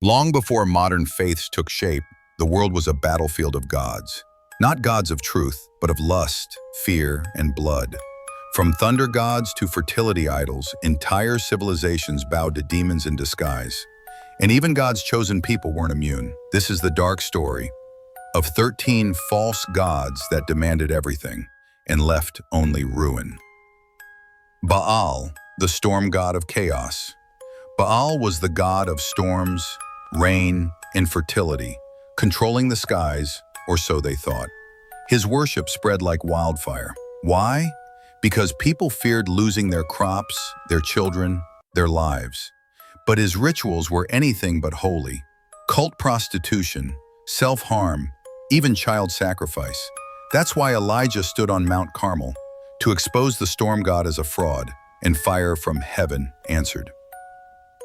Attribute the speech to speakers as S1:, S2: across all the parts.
S1: Long before modern faiths took shape, the world was a battlefield of gods. Not gods of truth, but of lust, fear, and blood. From thunder gods to fertility idols, entire civilizations bowed to demons in disguise. And even God's chosen people weren't immune. This is the dark story of 13 false gods that demanded everything and left only ruin. Baal, the storm god of chaos. Baal was the god of storms, rain, and fertility, controlling the skies, or so they thought. His worship spread like wildfire. Why? Because people feared losing their crops, their children, their lives. But his rituals were anything but holy. Cult prostitution, self-harm, even child sacrifice. That's why Elijah stood on Mount Carmel, to expose the storm god as a fraud, and fire from heaven answered.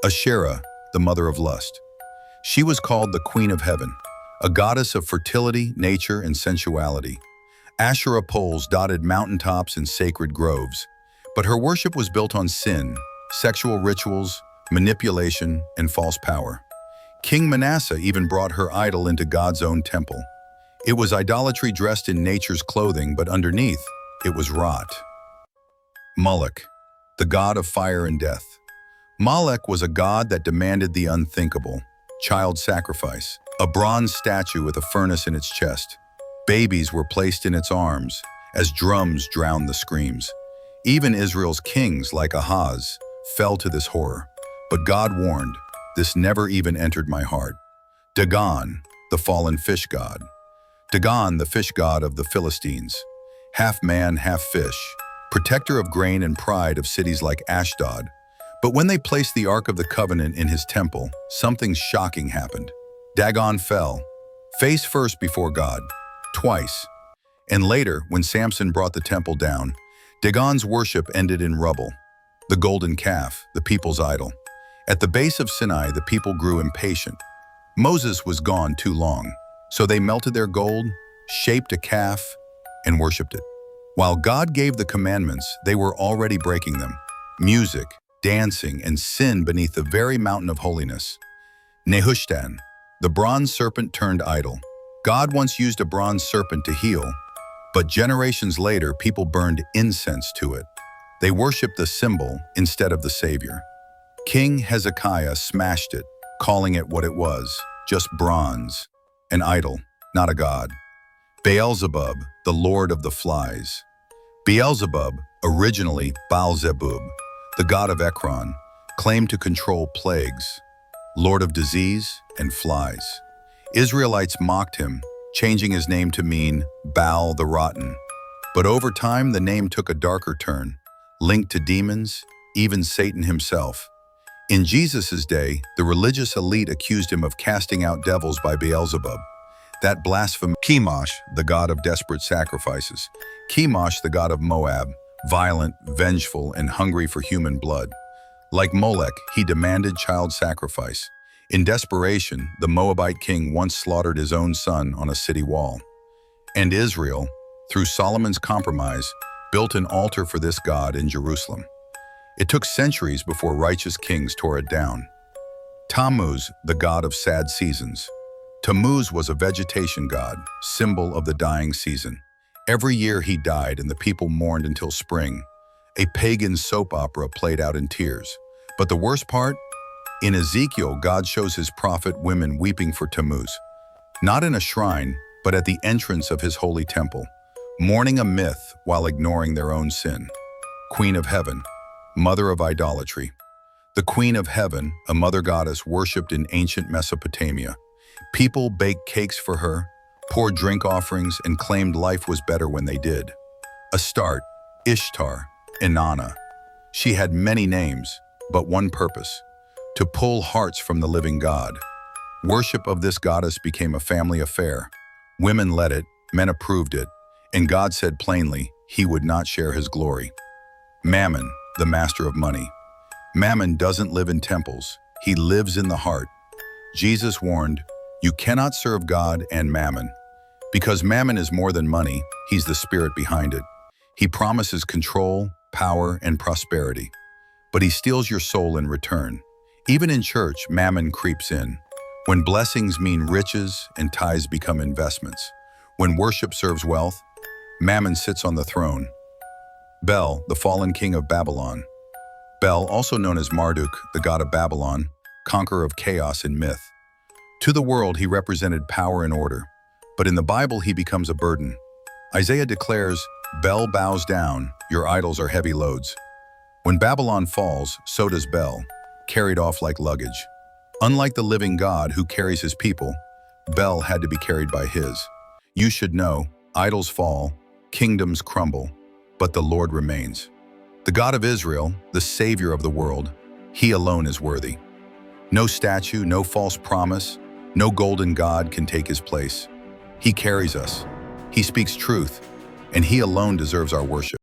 S1: Asherah, the mother of lust. She was called the Queen of Heaven, a goddess of fertility, nature, and sensuality. Asherah poles dotted mountaintops and sacred groves, but her worship was built on sin, sexual rituals, manipulation, and false power. King Manasseh even brought her idol into God's own temple. It was idolatry dressed in nature's clothing, but underneath, it was rot. Molech, the god of fire and death. Molech was a god that demanded the unthinkable: child sacrifice, a bronze statue with a furnace in its chest. Babies were placed in its arms as drums drowned the screams. Even Israel's kings, like Ahaz, fell to this horror. But God warned, "This never even entered my heart." Dagon, the fallen fish god. Dagon, the fish god of the Philistines. Half man, half fish, protector of grain and pride of cities like Ashdod. But when they placed the Ark of the Covenant in his temple, something shocking happened. Dagon fell, face first before God, twice. And later, when Samson brought the temple down, Dagon's worship ended in rubble. The golden calf, the people's idol. At the base of Sinai, the people grew impatient. Moses was gone too long, so they melted their gold, shaped a calf, and worshipped it. While God gave the commandments, they were already breaking them. Music, dancing, and sin beneath the very mountain of holiness. Nehushtan, the bronze serpent turned idol. God once used a bronze serpent to heal, but generations later, people burned incense to it. They worshiped the symbol instead of the Savior. King Hezekiah smashed it, calling it what it was, just bronze, an idol, not a god. Beelzebub, the lord of the flies. Beelzebub, originally Baal-zebub, the god of Ekron, claimed to control plagues, lord of disease and flies. Israelites mocked him, changing his name to mean Baal the Rotten. But over time, the name took a darker turn, linked to demons, even Satan himself. In Jesus' day, the religious elite accused him of casting out devils by Beelzebub. That blasphemy. Chemosh, the god of desperate sacrifices. Chemosh, the god of Moab, violent, vengeful, and hungry for human blood. Like Molech, he demanded child sacrifice. In desperation, the Moabite king once slaughtered his own son on a city wall. And Israel, through Solomon's compromise, built an altar for this god in Jerusalem. It took centuries before righteous kings tore it down. Tammuz, the god of sad seasons. Tammuz was a vegetation god, symbol of the dying season. Every year he died and the people mourned until spring. A pagan soap opera played out in tears. But the worst part? In Ezekiel, God shows his prophet women weeping for Tammuz. Not in a shrine, but at the entrance of his holy temple, mourning a myth while ignoring their own sin. Queen of Heaven, mother of idolatry. The Queen of Heaven, a mother goddess worshipped in ancient Mesopotamia. People baked cakes for her, poured drink offerings, and claimed life was better when they did. Astarte, Ishtar, Inanna. She had many names, but one purpose: to pull hearts from the living God. Worship of this goddess became a family affair. Women led it, men approved it, and God said plainly he would not share his glory. Mammon, the master of money. Mammon doesn't live in temples, he lives in the heart. Jesus warned, "You cannot serve God and Mammon." Because Mammon is more than money, he's the spirit behind it. He promises control, power, and prosperity. But he steals your soul in return. Even in church, Mammon creeps in. When blessings mean riches and tithes become investments. When worship serves wealth, Mammon sits on the throne. Baal, the fallen king of Babylon. Baal, also known as Marduk, the god of Babylon, conqueror of chaos in myth. To the world, he represented power and order, but in the Bible, he becomes a burden. Isaiah declares, "Baal bows down, your idols are heavy loads." When Babylon falls, so does Baal, carried off like luggage. Unlike the living God who carries his people, Baal had to be carried by his. You should know, idols fall, kingdoms crumble, but the Lord remains. The God of Israel, the Savior of the world, he alone is worthy. No statue, no false promise, no golden god can take his place. He carries us, he speaks truth, and he alone deserves our worship.